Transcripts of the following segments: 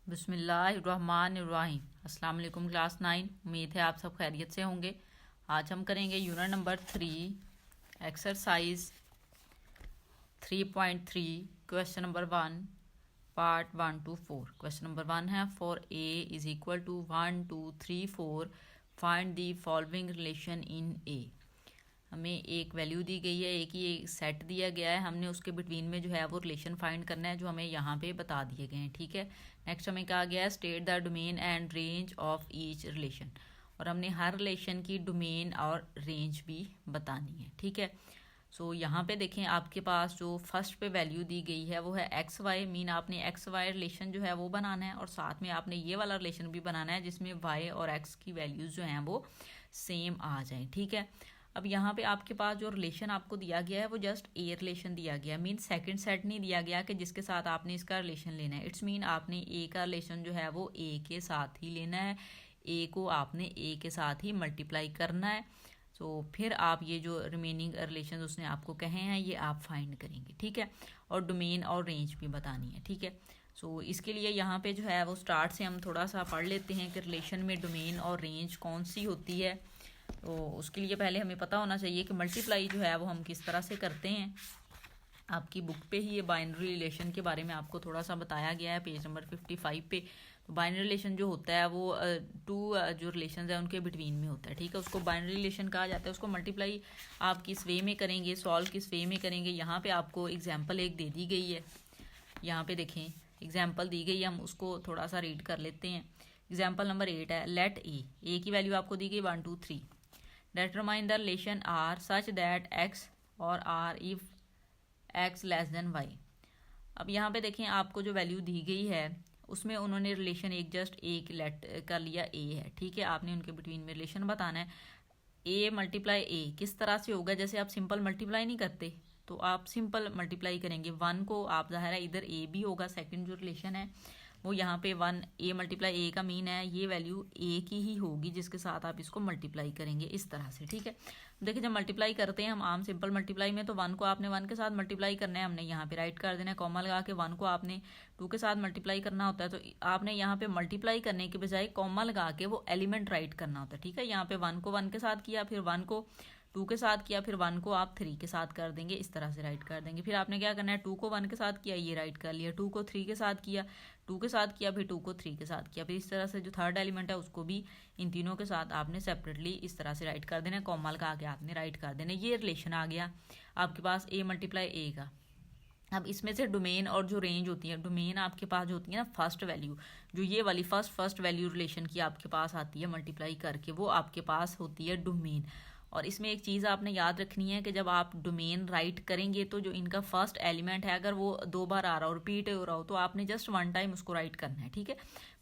बिस्मिल्लाहिर्रहमानिर्रहीम। अस्सलाम वालेकुम क्लास 9। उम्मीद है आप सब खैरियत से होंगे। आज हम करेंगे unit number 3 exercise 3.3 question number 1 part 1 to 4। Question number 1 है for a is equal to 1 2 3 4 find the following relation in a. हमें एक वैल्यू दी गई है, एक ही एक सेट दिया गया है, हमने उसके बिटवीन में जो है वो रिलेशन फाइंड करना है जो हमें यहाँ पे बता दिए गए हैं। ठीक है, नेक्स्ट हमें कहा गया है state the domain and range of each relation, और हमने हर रिलेशन की डोमेन और रेंज भी बतानी है। ठीक है, सो यहाँ पे देखें आपके पास जो फर्स्ट पे वैल्यू दी गई है वो है एक्स वाई। मीन आपने एक्स वाई रिलेशन जो है वो बनाना है, और साथ में आपने ये वाला रिलेशन भी बनाना है जिसमें वाई और एक्स की वैल्यूज जो हैं वो सेम आ जाएं। ठीक है, अब यहाँ पे आपके पास जो रिलेशन आपको दिया गया है वो जस्ट ए रिलेशन दिया गया है। मीन सेकंड सेट नहीं दिया गया कि जिसके साथ आपने इसका रिलेशन लेना है। इट्स मीन आपने ए का रिलेशन जो है वो ए के साथ ही लेना है, ए को आपने ए के साथ ही मल्टीप्लाई करना है। तो फिर आप ये जो रिमेनिंग रिलेशन उसने आपको कहे हैं ये आप फाइंड करेंगे। ठीक है, और डोमेन और रेंज भी बतानी है। ठीक है, सो इसके लिए यहाँ पे जो है वो स्टार्ट से हम थोड़ा सा पढ़ लेते हैं कि रिलेशन में डोमेन और रेंज कौन सी होती है। तो उसके लिए पहले हमें पता होना चाहिए कि मल्टीप्लाई जो है वो हम किस तरह से करते हैं। आपकी बुक पे ही ये बाइनरी रिलेशन के बारे में आपको थोड़ा सा बताया गया है पेज नंबर 55 पे। तो बाइनरी रिलेशन जो होता है वो टू जो रिलेशन है उनके बिटवीन में होता है। ठीक है, उसको बाइनरी रिलेशन कहा जाता है। उसको मल्टीप्लाई आप किस वे में करेंगे, सॉल्व किस वे में करेंगे, यहाँ पे आपको एग्जाम्पल एक दे दी गई है। यहाँ पे देखें एग्जाम्पल दी गई है, हम उसको थोड़ा सा रीड कर लेते हैं। एग्जाम्पल नंबर 8 है लेट ए की वैल्यू आपको दी गई 1 2 3। Determine the relation R such that X और R if X less than Y। अब यहाँ पे देखें आपको जो वैल्यू दी गई है उसमें उन्होंने रिलेशन एक जस्ट एक लेट कर लिया ए है। ठीक है, आपने उनके बिटवीन में रिलेशन बताना है। ए मल्टीप्लाई ए किस तरह से होगा, जैसे आप सिंपल मल्टीप्लाई नहीं करते तो आप सिंपल मल्टीप्लाई करेंगे। 1 को आप ज़ाहिर है इधर ए भी होगा, सेकंड जो रिलेशन है वो यहाँ पे 1 ए मल्टीप्लाई ए का मीन है ये वैल्यू ए की ही होगी जिसके साथ आप इसको मल्टीप्लाई करेंगे इस तरह से। ठीक है, देखिए जब मल्टीप्लाई करते हैं हम आम सिंपल मल्टीप्लाई में तो 1 को आपने 1 के साथ मल्टीप्लाई करना है, हमने यहाँ पे राइट कर देना है कॉमा लगा के। 1 को आपने 2 के साथ मल्टीप्लाई करना होता है, तो आपने यहाँ पे मल्टीप्लाई करने के बजाय कॉमा लगा के वो एलिमेंट राइट करना होता है। ठीक है, यहाँ पे 1 को 1 के साथ किया, फिर 1 को 2 के साथ किया, फिर 1 को आप 3 के साथ कर देंगे, इस तरह से राइट कर देंगे। फिर आपने क्या करना है 2 को 1 के साथ किया ये राइट कर लिया, 2 को 3 के साथ किया, 2 के साथ किया, फिर 2 को 3 के साथ किया, फिर इस तरह से जो थर्ड एलिमेंट है उसको भी इन तीनों के साथ आपने सेपरेटली इस तरह से राइट कर देना, कॉमा लगा के आपने राइट कर देना। ये रिलेशन आ गया आपके पास ए मल्टीप्लाई ए का। अब इसमें से डोमेन और जो रेंज होती है, डोमेन आपके पास जो होती है ना फर्स्ट वैल्यू, जो ये वाली फर्स्ट वैल्यू रिलेशन की आपके पास आती है मल्टीप्लाई करके, वो आपके पास होती है डोमेन। और इसमें एक चीज़ आपने याद रखनी है कि जब आप डोमेन राइट करेंगे तो जो इनका फर्स्ट एलिमेंट है अगर वो 2 बार आ रहा हो, रिपीट हो रहा हो, तो आपने जस्ट 1 टाइम उसको राइट करना है। ठीक है,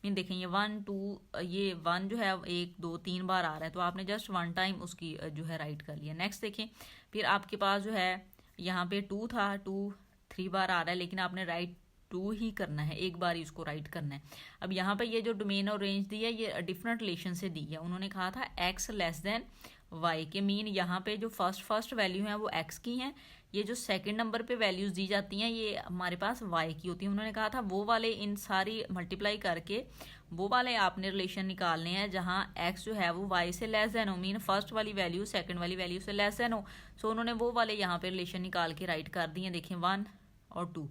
मीन देखें ये 1 2 ये 1 जो है 1 2 3 बार आ रहा है, तो आपने जस्ट 1 टाइम उसकी जो है राइट कर लिया। नेक्स्ट देखें फिर आपके पास जो है यहाँ पे 2 था, 2 3 बार आ रहा है, लेकिन आपने राइट 2 ही करना है, एक बार ही उसको राइट करना है। अब यहाँ पे ये जो डोमेन और रेंज दी है ये डिफरेंट रिलेशन से दी है। उन्होंने कहा था एक्स लेस देन वाई के मीन यहाँ पे जो फर्स्ट वैल्यू है वो एक्स की हैं, ये जो सेकंड नंबर पे वैल्यूज दी जाती हैं ये हमारे पास वाई की होती है। उन्होंने कहा था वो वाले इन सारी मल्टीप्लाई करके वो वाले आपने रिलेशन निकालने हैं जहाँ एक्स जो है वो वाई से लेस देन हो, मीन फर्स्ट वाली वैल्यू सेकंड वाली वैल्यू से लेस देन हो। सो उन्होंने वो वाले यहाँ पे रिलेशन निकाल के राइट कर दिए। देखें 1 और 2,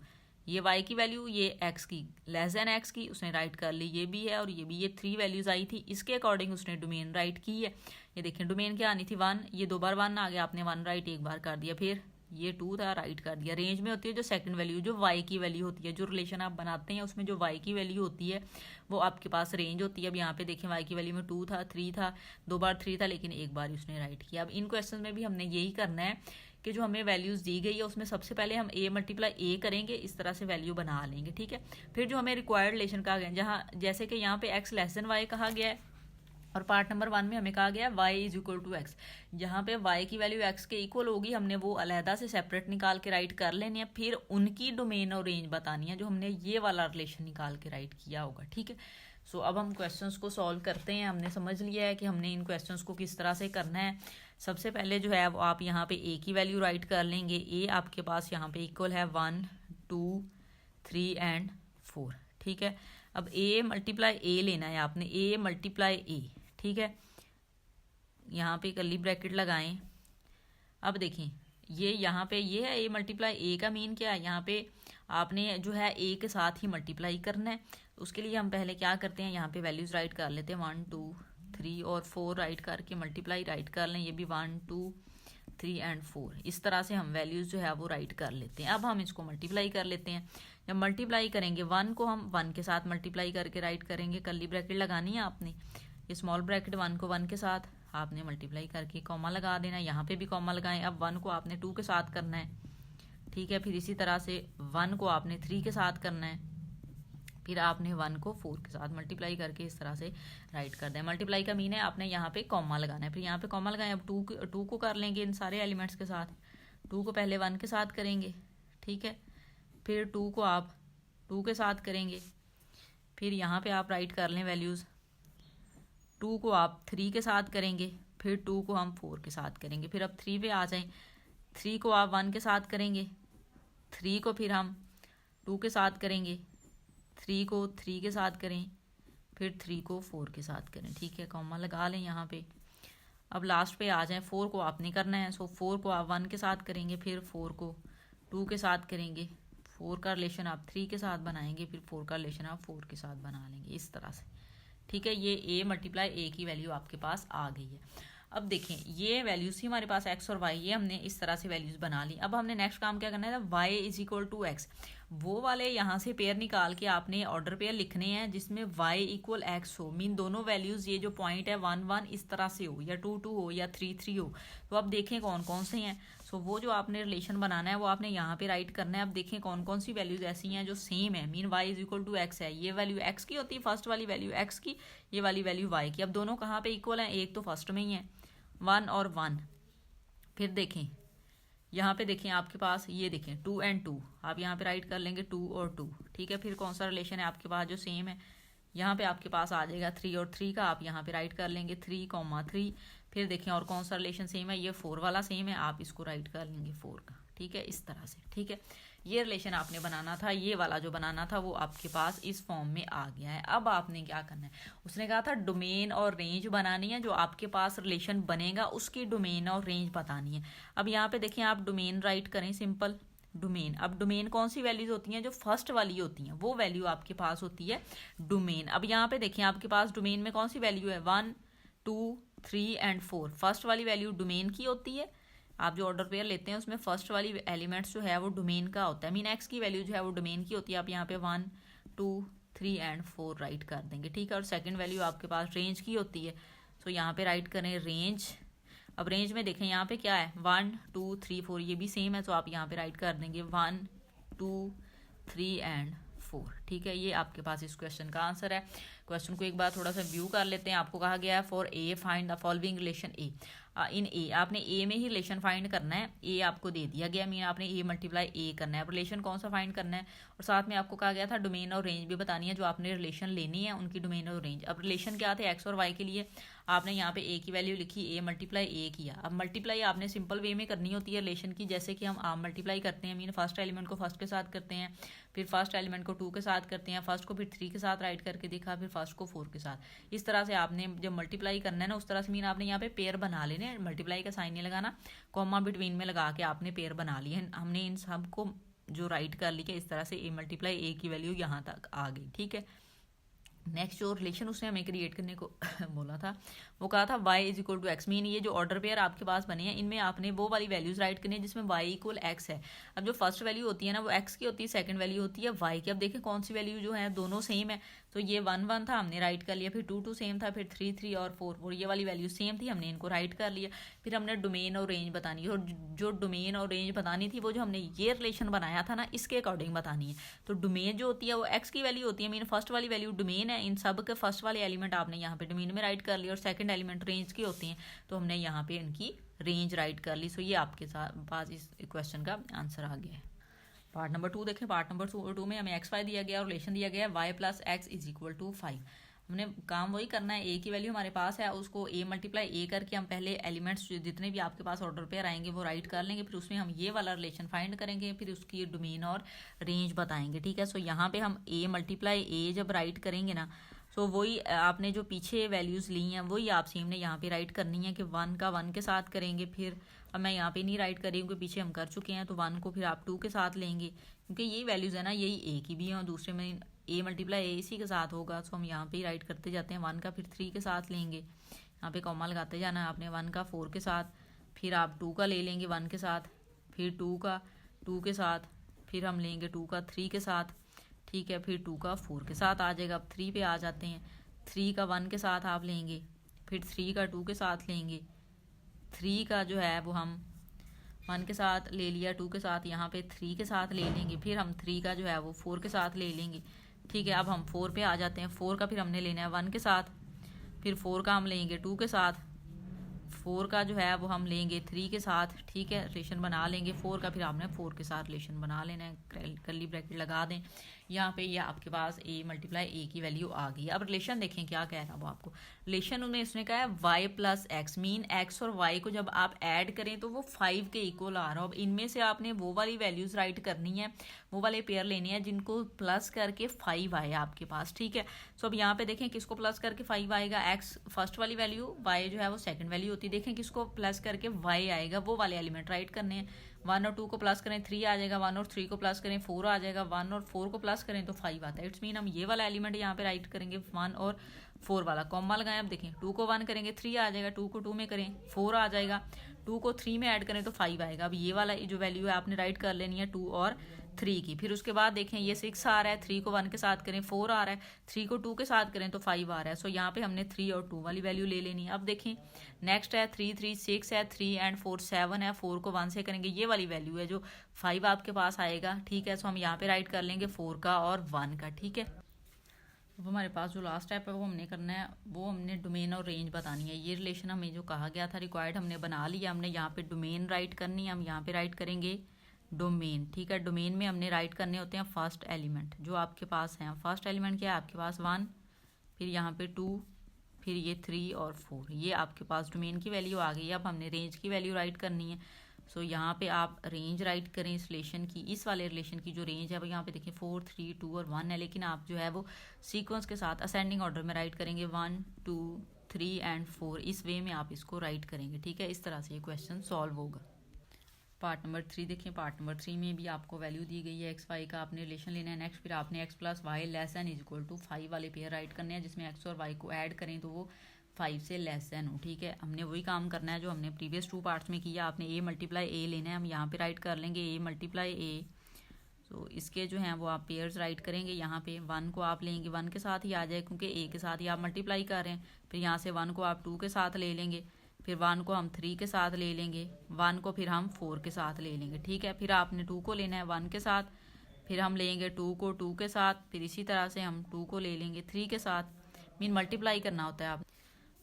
ये y की वैल्यू ये x की लेस देन x की उसने राइट कर ली, ये भी है और ये भी, ये 3 वैल्यूज आई थी, इसके अकॉर्डिंग उसने डोमेन राइट की है। ये देखें डोमेन क्या आनी थी 1, ये 2 बार 1 आ गया, आपने 1 राइट एक बार कर दिया, फिर ये 2 था राइट कर दिया। रेंज में होती है जो सेकंड वैल्यू जो y की वैल्यू होती है, जो रिलेशन आप बनाते हैं उसमें जो y की वैल्यू होती है वो आपके पास रेंज होती है। अब यहाँ पे देखें y की वैल्यू में 2 था, 3 था, 2 बार 3 था, लेकिन एक बार उसने राइट किया। अब इन क्वेश्चन में भी हमने यही करना है कि जो हमें वैल्यूज दी गई है उसमें सबसे पहले हम ए मल्टीप्लाई ए करेंगे, इस तरह से वैल्यू बना लेंगे। ठीक है, फिर जो हमें रिक्वायर्ड रिलेशन कहा गया जहाँ जैसे कि यहाँ पे एक्स लेस देन वाई कहा गया है, और पार्ट नंबर 1 में हमें कहा गया y is equal to x, जहाँ पे y की वैल्यू x के इक्वल होगी हमने वो अलहदा से सेपरेट निकाल के राइट कर लेनी है, फिर उनकी डोमेन और रेंज बतानी है जो हमने ये वाला रिलेशन निकाल के राइट किया होगा। ठीक है, सो अब हम क्वेश्चंस को सॉल्व करते हैं। हमने समझ लिया है कि हमने इन क्वेश्चंस को किस तरह से करना है। सबसे पहले जो है वो आप यहाँ पे a की वैल्यू राइट कर लेंगे। a आपके पास यहाँ पे इक्वल है 1 2 3 एंड 4। ठीक है, अब ए मल्टीप्लाई ए लेना है आपने, ए मल्टीप्लाई ए, ठीक है। यहाँ पे कर्ली ब्रैकेट लगाएं। अब देखें ये यहाँ पे ये है ए मल्टीप्लाई ए का मीन क्या है, यहाँ पे आपने जो है ए के साथ ही मल्टीप्लाई करना है। उसके लिए हम पहले क्या करते हैं, यहाँ पे वैल्यूज़ राइट कर लेते हैं, 1 2 3 और 4 राइट करके मल्टीप्लाई राइट कर लें, ये भी 1 2 3 एंड 4, इस तरह से हम वैल्यूज़ जो है वो राइट कर लेते हैं। अब हम इसको मल्टीप्लाई कर लेते हैं। जब मल्टीप्लाई करेंगे 1 को हम 1 के साथ मल्टीप्लाई करके राइट करेंगे, कर्ली ब्रैकेट लगानी है आपने, ये स्मॉल ब्रैकेट 1 को 1 के साथ आपने मल्टीप्लाई करके कॉमा लगा देना है, यहाँ पे भी कॉमा लगाएं। अब 1 को आपने 2 के साथ करना है, ठीक है। फिर इसी तरह से 1 को आपने 3 के साथ करना है, फिर आपने 1 को 4 के साथ मल्टीप्लाई करके इस तरह से राइट कर दें। मल्टीप्लाई का मीन है आपने यहाँ पे कॉमा लगाना है, फिर यहाँ पे कॉमा लगाएं। अब 2 को कर लेंगे इन सारे एलिमेंट्स के साथ, 2 को पहले 1 के साथ करेंगे, ठीक है। फिर 2 को आप 2 के साथ करेंगे, फिर यहाँ पे आप राइट कर लें वैल्यूज़। 2 को आप 3 के साथ करेंगे, फिर 2 को हम 4 के साथ करेंगे। फिर अब 3 पे आ जाएं, 3 को आप 1 के साथ करेंगे, 3 को फिर हम 2 के साथ करेंगे, 3 को 3 के साथ करें, फिर 3 को 4 के साथ करें, ठीक है। कॉमा लगा लें यहाँ पे। अब लास्ट पे आ जाएं, 4 को आपने करना है, सो 4 को आप 1 के साथ करेंगे, फिर 4 को 2 के साथ करेंगे, 4 का रिलेशन आप 3 के साथ बनाएंगे, फिर 4 का रिलेशन आप 4 के साथ बना लेंगे, इस तरह से, ठीक है। ये ए मल्टीप्लाई ए की वैल्यू आपके पास आ गई है। अब देखें ये वैल्यूज थी हमारे पास एक्स और वाई, ये हमने इस तरह से वैल्यूज बना ली। अब हमने नेक्स्ट काम क्या करना है, y is equal to x, वो वाले यहाँ से पेयर निकाल के आपने ऑर्डर पेयर लिखने हैं जिसमें वाई इक्वल एक्स हो, मीन दोनों वैल्यूज ये जो पॉइंट है 1 1 इस तरह से हो, या 2 2 हो, या 3 3 हो। तो अब देखें कौन कौन से हैं। सो वो जो आपने रिलेशन बनाना है वो आपने यहाँ पे राइट करना है। अब देखें कौन कौन सी वैल्यूज ऐसी हैं जो सेम है, mean y is equal to x है, ये वैल्यू एक्स की होती है, फर्स्ट वाली वैल्यू एक्स की, ये वाली वैल्यू वाई की। अब दोनों कहाँ पे इक्वल हैं, एक तो फर्स्ट में ही है 1 और 1। फिर देखें यहाँ पे देखें आपके पास ये देखें 2 एंड 2, आप यहाँ पे राइट कर लेंगे 2 और 2, ठीक है। फिर कौन सा रिलेशन है आपके पास जो सेम है, यहाँ पे आपके पास आ जाएगा 3 और 3 का, आप यहाँ पे राइट कर लेंगे 3, 3। फिर देखें और कौन सा रिलेशन सेम है, ये 4 वाला सेम है, आप इसको राइट कर लेंगे 4 का, ठीक है, इस तरह से, ठीक है। ये रिलेशन आपने बनाना था, ये वाला जो बनाना था वो आपके पास इस फॉर्म में आ गया है। अब आपने क्या करना है, उसने कहा था डोमेन और रेंज बनानी है, जो आपके पास रिलेशन बनेगा उसकी डोमेन और रेंज बतानी है। अब यहाँ पे देखिए आप डोमेन राइट करें, सिंपल डोमेन। अब डोमेन कौन सी वैल्यूज होती हैं, जो फर्स्ट वाली होती हैं वो वैल्यू आपके पास होती है डोमेन। अब यहाँ पे देखिए आपके पास डोमेन में कौन सी वैल्यू है, 1 2 3 एंड 4, फर्स्ट वाली वैल्यू डोमेन की होती है। आप जो ऑर्डर पेयर लेते हैं उसमें फर्स्ट वाली एलिमेंट्स जो है वो डोमेन का होता है, मीन एक्स की वैल्यू जो है वो डोमेन की होती है। आप यहाँ पे 1 2 3 एंड 4 राइट कर देंगे, ठीक है। और सेकंड वैल्यू आपके पास रेंज की होती है, सो यहाँ पे राइट करें रेंज। अब रेंज में देखें यहाँ पे क्या है, 1 2 3 4, ये भी सेम है, तो आप यहाँ पे राइट कर देंगे 1 2 3 एंड 4, ठीक है। ये आपके पास इस क्वेश्चन का आंसर है। क्वेश्चन को एक बार थोड़ा सा व्यू कर लेते हैं। आपको कहा गया है for a find the following relation a, in a आपने ए में ही रिलेशन फाइंड करना है, ए आपको दे दिया गया, मीन आपने ए मल्टीप्लाई ए करना है। अब रिलेशन कौन सा फाइंड करना है, और साथ में आपको कहा गया था डोमेन और रेंज भी बतानी है, जो आपने रिलेशन लेनी है उनकी डोमेन और रेंज। अब रिलेशन क्या थे एक्स और वाई के लिए, आपने यहाँ पे ए की वैल्यू लिखी, ए मल्टीप्लाई ए किया। अब मल्टीप्लाई आपने सिंपल वे में करनी होती है रिलेशन की, जैसे कि हम मल्टीप्लाई करते हैं, मीन फर्स्ट एलिमेंट को फर्स्ट के साथ करते हैं, फिर फर्स्ट एलिमेंट को 2 के साथ करते हैं, फर्स्ट को फिर 3 के साथ राइट करके देखा, फिर फर्स्ट को 4 के साथ। इस तरह से आपने जब मल्टीप्लाई करना है ना, उस तरह से मीन आपने यहाँ पे पेयर बना लेने, मल्टीप्लाई का साइन नहीं लगाना, कॉमा बिटवीन में लगा के आपने पेयर बना लिए। हमने इन सबको जो राइट कर लिया, इस तरह से ए मल्टीप्लाई ए की वैल्यू यहाँ तक आ गई, ठीक है। नेक्स्ट जो रिलेशन उसने हमें क्रिएट करने को बोला था, वो कहा था y is equal to x, mean ये जो ऑर्डर पेयर आपके पास बने हैं इनमें आपने वो वाली वैल्यूज राइट करनी है जिसमें y इक्वल एक्स है। अब जो फर्स्ट वैल्यू होती है ना वो x की होती है, सेकंड वैल्यू होती है y की। अब देखें कौन सी वैल्यू जो है दोनों सेम है, तो ये 1 1 था हमने राइट कर लिया, फिर 2 2 सेम था, फिर 3 3 और 4 4, ये वाली वैल्यू सेम थी, हमने इनको राइट कर लिया। फिर हमने डोमेन और रेंज बतानी है, और जो डोमेन और रेंज बतानी थी वो जो हमने ये रिलेशन बनाया था ना इसके अकॉर्डिंग बतानी है। तो डोमेन जो होती है वो एक्स की वैल्यू होती है, मीन फर्स्ट वाली वैल्यू डोमेन है, इन सब के फर्स्ट वाले एलिमेंट आपने यहाँ पे डोमेन में राइट कर लिया, और सेकंड एलिमेंट रेंज की होती हैं, तो हमने यहाँ पे इनकी रेंज राइट कर ली। सो ये आपके पास इस क्वेश्चन का आंसर आ गया है। पार्ट नंबर 2 देखें। पार्ट नंबर 2 में हमें एक्स वाई दिया गया और रिलेशन दिया गया y plus x is equal to 5। हमने काम वही करना है, ए की वैल्यू हमारे पास है, उसको ए मल्टीप्लाई ए करके हम पहले एलिमेंट्स जितने भी आपके पास ऑर्डर पेयर आएंगे वो राइट कर लेंगे, फिर उसमें हम ये वाला रिलेशन फाइंड करेंगे, फिर उसकी डोमेन और रेंज बताएंगे, ठीक है। सो यहाँ पे हम ए मल्टीप्लाई ए जब राइट करेंगे ना, सो वही आपने जो पीछे वैल्यूज़ ली हैं वही आप सेम ने यहाँ पे राइट करनी है कि 1 का 1 के साथ करेंगे। फिर अब मैं यहाँ पे नहीं राइट कर रही हूँ क्योंकि पीछे हम कर चुके हैं, तो 1 को फिर आप 2 के साथ लेंगे क्योंकि यही वैल्यूज़ है ना, यही ए की भी है और दूसरे में ए मल्टीप्लाई ए इसी के साथ होगा। सो हम यहाँ पे राइट करते जाते हैं, 1 का फिर 3 के साथ लेंगे, यहाँ पे कॉमा लगाते जाना है आपने, 1 का 4 के साथ, फिर आप 2 का ले लेंगे 1 के साथ, फिर 2 का 2 के साथ, फिर हम लेंगे 2 का 3 के साथ, ठीक है, फिर 2 का 4 के साथ आ जाएगा। अब 3 पे आ जाते हैं, 3 का 1 के साथ आप लेंगे, फिर 3 का 2 के साथ लेंगे, 3 का जो है वो हम 1 के साथ ले लिया, 2 के साथ, यहाँ पे 3 के साथ ले लेंगे, फिर हम 3 का जो है वो 4 के साथ ले लेंगे, ठीक है। अब हम 4 पे आ जाते हैं, 4 का फिर हमने लेना है 1 के साथ, फिर 4 का हम लेंगे 2 के साथ, 4 का जो है वो हम लेंगे 3 के साथ, ठीक है, रिलेशन बना लेंगे 4 का, फिर हमने 4 के साथ रिलेशन बना लेना है, कर्ली ब्रैकेट लगा दें यहाँ पे, ये आपके पास ए मल्टीप्लाई ए की वैल्यू आ गई। अब रिलेशन देखें क्या कह रहा है वो आपको, रिलेशन उन्हें इसने कहा है y plus x, mean x और y को जब आप ऐड करें तो वो 5 के इक्वल आ रहा हो। अब इनमें से आपने वो वाली वैल्यूज राइट करनी है, वो वाले पेयर लेने हैं जिनको प्लस करके 5 आए आपके पास, ठीक है। सो अब यहाँ पे देखें किसको प्लस करके 5 आएगा, x फर्स्ट वाली वैल्यू, y जो है वो सेकंड वैल्यू होती है। देखें किसको प्लस करके y आएगा, वो वाले एलिमेंट राइट करने हैं। 1 और 2 को प्लस करें 3 आ जाएगा, 1 और 3 को प्लस करें 4 आ जाएगा, 1 और 4 को प्लस करें तो 5 आता है। इट्स मीन हम ये वाला एलिमेंट यहाँ पे राइट करेंगे 1 और 4 वाला, कॉमा लगाएं। अब देखें 2 को 1 करेंगे 3 आ जाएगा, 2 को 2 में करें 4 आ जाएगा, 2 को 3 में ऐड करें तो 5 आएगा। अब ये वाला जो वैल्यू है आपने राइट कर लेनी है 2 और 3 की। फिर उसके बाद देखें ये 6 आ रहा है, 3 को 1 के साथ करें 4 आ रहा है, 3 को 2 के साथ करें तो 5 आ रहा है। सो यहाँ पे हमने 3 और 2 वाली वैल्यू ले लेनी है। अब देखें नेक्स्ट है 3 3 6 है, 3 एंड 4 7 है, 4 को 1 से करेंगे, ये वाली वैल्यू है जो 5 आपके पास आएगा, ठीक है। सो हम यहाँ पे राइट कर लेंगे 4 का और 1 का, ठीक है। अब हमारे पास जो लास्ट स्टेप है वो हमने करना है, वो हमने डोमेन और रेंज बतानी है। ये रिलेशन हमें जो कहा गया था रिक्वायर्ड हमने बना लिया, हमने यहाँ पे डोमेन राइट करनी है, हम यहाँ पे राइट करेंगे डोमेन, ठीक है। डोमेन में हमने राइट करने होते हैं फर्स्ट एलिमेंट जो आपके पास है। फर्स्ट एलिमेंट क्या है आपके पास 1, फिर यहाँ पे 2, फिर ये 3 और 4, ये आपके पास डोमेन की वैल्यू आ गई। अब हमने रेंज की वैल्यू राइट करनी है। सो यहाँ पे आप रेंज राइट करें इस रिलेशन की, इस वाले रिलेशन की जो रेंज है वो यहाँ पे देखिए 4 3 2 और 1 है, लेकिन आप जो है वो सीक्वेंस के साथ असेंडिंग ऑर्डर में राइट करेंगे 1 2 3 एंड 4, इस वे में आप इसको राइट करेंगे, ठीक है। इस तरह से ये क्वेश्चन सॉल्व होगा। पार्ट नंबर 3 देखिए, पार्ट नंबर 3 में भी आपको वैल्यू दी गई है एक्स वाई का, आपने रिलेशन लेना है। नेक्स्ट फिर आपने x plus y less than is equal to 5 वाले पेयर राइट करने हैं जिसमें एक्स और वाई को ऐड करें तो वो 5 से लेस देन हो, ठीक है। हमने वही काम करना है जो हमने प्रीवियस 2 पार्ट्स में किया। आपने ए मल्टीप्लाई ए लेना है, हम यहाँ पे राइट कर लेंगे ए मल्टीप्लाई ए। तो इसके जो हैं वो आप पेयर्स राइट करेंगे। यहाँ पे 1 को आप लेंगे 1 के साथ ही आ जाए क्योंकि ए के साथ ही आप मल्टीप्लाई कर रहे हैं। फिर यहाँ से 1 को आप 2 के साथ ले लेंगे, फिर 1 को हम 3 के साथ ले लेंगे, 1 को फिर हम 4 के साथ ले लेंगे, ठीक है। फिर आपने 2 को लेना है 1 के साथ, फिर हम लेंगे 2 को 2 के साथ, फिर इसी तरह से हम 2 को ले लेंगे 3 के साथ, मीन मल्टीप्लाई करना होता है आप।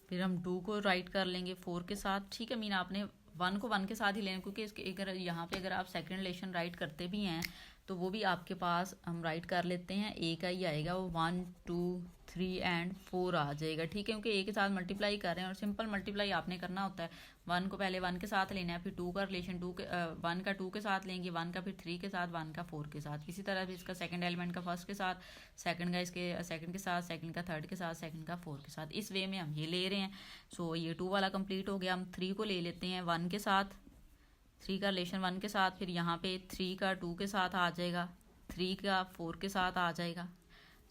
फिर हम 2 को राइट कर लेंगे 4 के साथ, ठीक है। मीन आपने 1 को 1 के साथ ही लेना क्योंकि इसके अगर यहाँ पे अगर आप सेकंड रिलेशन राइट करते भी हैं तो वो भी आपके पास हम राइट कर लेते हैं, ए का ही आएगा, वो 1 2 3 एंड 4 आ जाएगा, ठीक है। क्योंकि ए के साथ मल्टीप्लाई कर रहे हैं और सिंपल मल्टीप्लाई आपने करना होता है। 1 को पहले 1 के साथ लेना है, फिर 2 का रिलेशन 1 का 2 के साथ लेंगे, 1 का फिर 3 के साथ, 1 का 4 के साथ। इसी तरह फिर इसका सेकंड एलिमेंट का फर्स्ट के साथ, सेकंड का इसके सेकंड के साथ, सेकंड का थर्ड के साथ, सेकंड का 4 के साथ, इस वे में हम ये ले रहे हैं। सो ये 2 वाला कंप्लीट हो गया। हम 3 को ले लेते हैं 1 के साथ, 3 का रिलेशन 1 के साथ, फिर यहाँ पे 3 का 2 के साथ आ जाएगा, 3 का 4 के साथ आ जाएगा,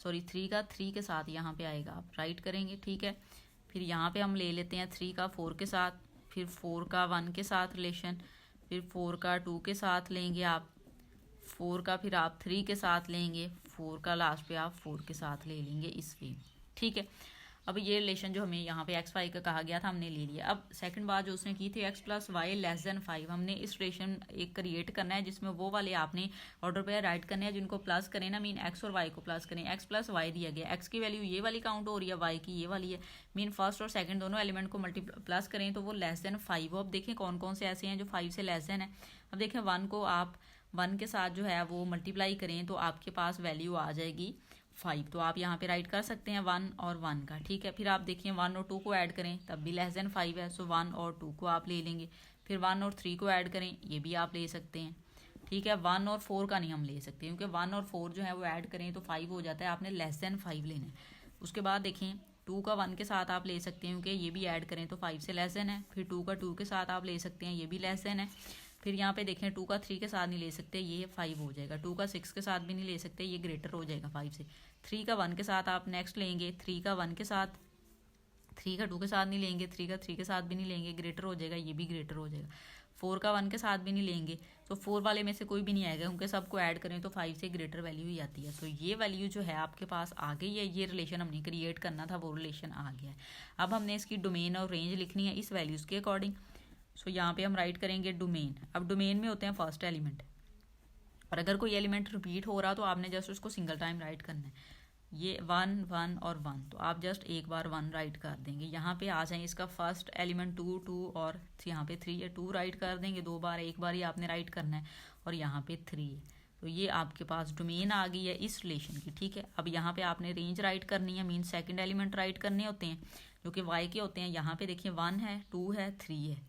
सॉरी 3 का 3 के साथ यहाँ पे आएगा, आप राइट करेंगे, ठीक है। फिर यहाँ पे हम ले लेते हैं 3 का 4 के साथ, फिर 4 का 1 के साथ रिलेशन, फिर 4 का 2 के साथ लेंगे आप, 4 का फिर आप 3 के साथ लेंगे, 4 का लास्ट पे आप 4 के साथ ले लेंगे, इस वे, ठीक है। अब ये रिलेशन जो हमें यहाँ पे एक्स वाई का कहा गया था हमने ले लिया। अब सेकंड बात जो उसने की थी x plus y less than 5, हमने इस रिलेशन एक क्रिएट करना है जिसमें वो वाले आपने ऑर्डर पे राइट करने हैं जिनको प्लस करें ना, मीन एक्स और वाई को प्लस करें। एक्स प्लस वाई दिया गया, एक्स की वैल्यू ये वाली काउंट हो रही है, वाई की ये वाली है, मीन फर्स्ट और सेकंड दोनों एलिमेंट को प्लस करें तो वो लेस देन 5 हो। अब देखें कौन कौन से ऐसे हैं जो 5 से लेस देन है। अब देखें 1 को आप 1 के साथ जो है वो मल्टीप्लाई करें तो आपके पास वैल्यू आ जाएगी 5, तो आप यहाँ पे राइट कर सकते हैं 1 और 1 का, ठीक है। फिर आप देखिए 1 और 2 को ऐड करें तब भी लेस देन 5 है, सो 1 और 2 को आप ले लेंगे। फिर 1 और 3 को ऐड करें, ये भी आप ले सकते हैं, ठीक है। 1 और 4 का नहीं हम ले सकते क्योंकि 1 और 4 जो है वो ऐड करें तो 5 हो जाता है, आपने लेस देन 5 लेना है। उसके बाद देखें 2 का 1 के साथ आप ले सकते हैं क्योंकि ये भी ऐड करें तो 5 से लेस देन है। फिर 2 का 2 के साथ आप ले सकते हैं, ये भी लेस देन है। फिर यहाँ पे देखें 2 का 3 के साथ नहीं ले सकते, ये 5 हो जाएगा। 2 का 6 के साथ भी नहीं ले सकते, ये ग्रेटर हो जाएगा 5 से। 3 का 1 के साथ आप नेक्स्ट लेंगे, 3 का 1 के साथ, 3 का 2 के साथ नहीं लेंगे, 3 का 3 के साथ भी नहीं लेंगे, ग्रेटर हो जाएगा, ये भी ग्रेटर हो जाएगा। 4 का 1 के साथ भी नहीं लेंगे, तो 4 वाले में से कोई भी नहीं आएगा क्योंकि सबको ऐड करें तो 5 से ग्रेटर वैल्यू ही आती है। सो ये वैल्यू जो है आपके पास आ गई है, ये रिलेशन हमने क्रिएट करना था, वो रिलेशन आ गया है। अब हमने इसकी डोमेन और रेंज लिखनी है इस वैल्यूज़ के अकॉर्डिंग। सो यहाँ पे हम राइट करेंगे डोमेन। अब डोमेन में होते हैं फर्स्ट एलिमेंट, और अगर कोई एलिमेंट रिपीट हो रहा तो आपने जस्ट उसको सिंगल टाइम राइट करना है। ये 1 1 और 1, तो आप जस्ट एक बार 1 राइट कर देंगे। यहाँ पे आ जाए इसका फर्स्ट एलिमेंट 2 2 और यहाँ पे 3 है, 2 राइट कर देंगे 2 बार, एक बार ही आपने राइट करना है, और यहाँ पे 3 है। तो ये आपके पास डोमेन आ गई है इस रिलेशन की, ठीक है। अब यहाँ पे आपने रेंज राइट करनी है, मीन सेकंड एलिमेंट राइट करने होते हैं जो कि वाई के होते हैं। यहाँ पे देखिए 1 है, 2 है, 3 है,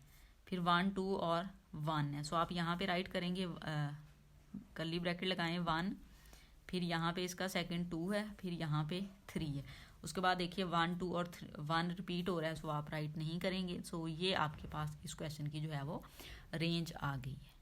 फिर 1 2 और 1 है। सो आप यहाँ पे राइट करेंगे, कर्ली ब्रैकेट लगाएं 1, फिर यहाँ पे इसका सेकंड 2 है, फिर यहाँ पे 3 है। उसके बाद देखिए 1 2 और 1 रिपीट हो रहा है, सो आप राइट नहीं करेंगे। सो ये आपके पास इस क्वेश्चन की जो है वो रेंज आ गई है।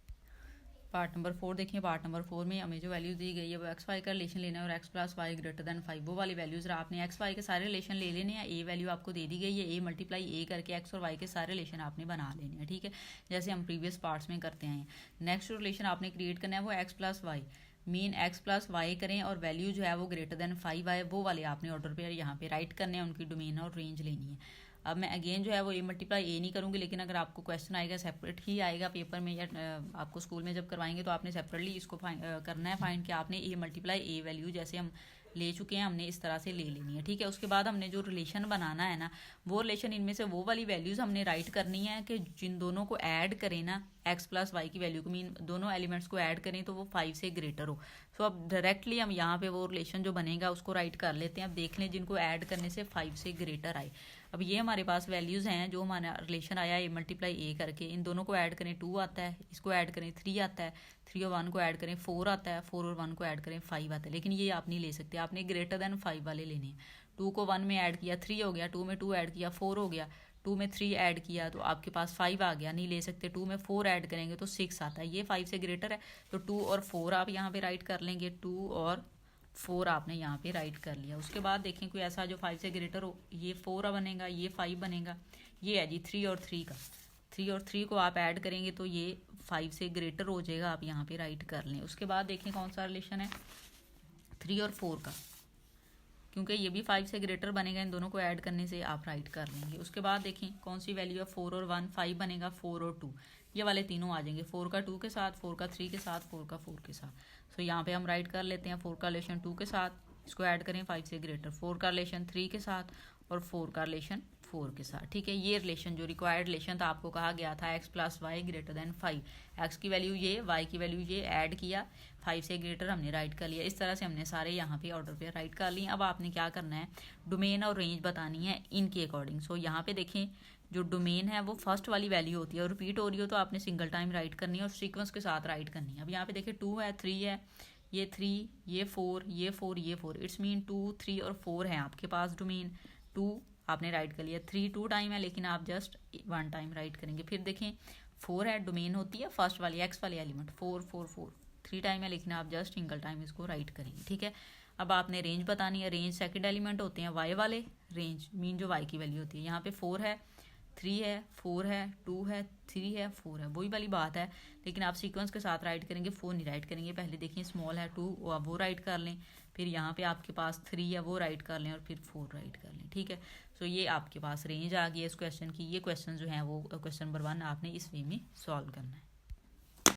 पार्ट नंबर 4 देखिए। पार्ट नंबर 4 में हमें जो वैल्यूज दी गई है वो एक्स वाई का रिलेशन लेना है और x plus y greater than 5, वो वाली वैल्यूज आपने एक्स वाई के सारे रिलेशन ले लेने हैं। ए वैल्यू आपको दे दी गई है, ए मल्टीप्लाई ए करके एक्स और वाई के सारे रिलेशन आपने बना लेने हैं, ठीक है, जैसे हम प्रीवियस पार्ट्स में करते हैं। नेक्स्ट रिलेशन आपने क्रिएट करना है वो x plus y, mean x plus y करें और वैल्यू जो है वो ग्रेटर देन 5 आए, वो वाले आपने ऑर्डर पे यहाँ पे राइट करने हैं, उनकी डोमेन और रेंज लेनी है। अब मैं अगेन जो है वो ए मल्टीप्लाई ए नहीं करूँगी, लेकिन अगर आपको क्वेश्चन आएगा सेपरेट ही आएगा पेपर में या आपको स्कूल में जब करवाएंगे तो आपने सेपरेटली इसको करना है फाइंड कि आपने ए मल्टीप्लाई ए वैल्यू जैसे हम ले चुके हैं हमने इस तरह से ले लेनी है, ठीक है। उसके बाद हमने जो रिलेशन बनाना है ना, वो रिलेशन इनमें से वो वाली वैल्यूज़ हमने राइट करनी है कि जिन दोनों को ऐड करें ना, एक्स प्लस वाई की वैल्यू को, मीन दोनों एलिमेंट्स को ऐड करें तो वो 5 से ग्रेटर हो। सो अब डायरेक्टली हम यहाँ पे वो रिलेशन जो बनेगा उसको राइट कर लेते हैं। अब देख लें जिनको ऐड करने से 5 से ग्रेटर आए। अब ये हमारे पास वैल्यूज़ हैं जो हमारा रिलेशन आया ए मल्टीप्लाई ए करके, इन दोनों को ऐड करें 2 आता है, इसको ऐड करें 3 आता है, 3 और 1 को ऐड करें 4 आता है, 4 और 1 को ऐड करें 5 आता है। लेकिन ये आप नहीं ले सकते, आपने ग्रेटर देन 5 वाले लेने हैं। 2 को 1 में ऐड किया 3 हो गया, 2 में 2 ऐड किया 4 हो गया, 2 में 3 ऐड किया तो आपके पास 5 आ गया, नहीं ले सकते। 2 में 4 ऐड करेंगे तो 6 आता है, ये 5 से ग्रेटर है, तो 2 और 4 आप यहाँ पे राइट कर लेंगे। 2 और 4 आपने यहाँ पे राइट कर लिया। उसके बाद देखें कोई ऐसा जो 5 से ग्रेटर हो, ये 4 बनेगा, ये 5 बनेगा, ये है जी 3 और 3 का। 3 और 3 को आप ऐड करेंगे तो ये 5 से ग्रेटर हो जाएगा, आप यहाँ पे राइट कर लें। उसके बाद देखें कौन सा रिलेशन है 3 और 4 का, क्योंकि ये भी 5 से ग्रेटर बनेगा, इन दोनों को ऐड करने से आप राइट कर लेंगे। उसके बाद देखें कौन सी वैल्यू है 4 और 1, 5 बनेगा, 4 और 2, ये वाले तीनों आ जाएंगे, 4 का 2 के साथ, 4 का 3 के साथ, 4 का 4 के साथ। सो यहाँ पे हम राइट कर लेते हैं 4 का रिलेशन 2 के साथ, इसको ऐड करें 5 से ग्रेटर, 4 का रिलेशन 3 के साथ और 4 का रिलेशन 4 के साथ, ठीक है। ये रिलेशन जो रिक्वायर्ड रिलेशन था, आपको कहा गया था x plus y greater than 5, x की वैल्यू ये, वाई की वैल्यू ये, ऐड किया 5 से ग्रेटर हमने राइट कर लिया। इस तरह से हमने सारे यहाँ पे ऑर्डर पे राइट कर लिए। अब आपने क्या करना है, डोमेन और रेंज बतानी है इनके अकॉर्डिंग। सो यहाँ पे देखें जो डोमेन है वो फर्स्ट वाली वैल्यू होती है और रिपीट हो रही हो तो आपने सिंगल टाइम राइट करनी है और सीक्वेंस के साथ राइट करनी है। अब यहाँ पे देखिए 2 है, 3 है, ये 3, ये 4, ये 4, ये 4, इट्स मीन 2 3 और 4 है आपके पास डोमेन। 2 आपने राइट कर लिया, 3 2 टाइम है लेकिन आप जस्ट 1 टाइम राइट करेंगे। फिर देखें 4 है, डोमेन होती है फर्स्ट वाली एक्स वाली एलिमेंट, 4 4 4, 3 टाइम है लेकिन आप जस्ट सिंगल टाइम इसको राइट करेंगे, ठीक है। अब आपने रेंज बतानी है, रेंज सेकंड एलिमेंट होते हैं वाई वाले, रेंज मीन जो वाई की वैल्यू होती है। यहाँ पे 4 है, 3 है, 4 है, 2 है, 3 है, 4 है, वही वाली बात है, लेकिन आप सीक्वेंस के साथ राइट करेंगे, 4 नहीं राइट करेंगे। पहले देखिए स्मॉल है 2, वो राइट कर लें, फिर यहाँ पे आपके पास 3 है वो राइट कर लें और फिर 4 राइट कर लें, ठीक है। सो ये आपके पास रेंज आ गई है इस क्वेश्चन की। ये क्वेश्चन जो है वो क्वेश्चन नंबर 1 आपने इस वे में सॉल्व करना है।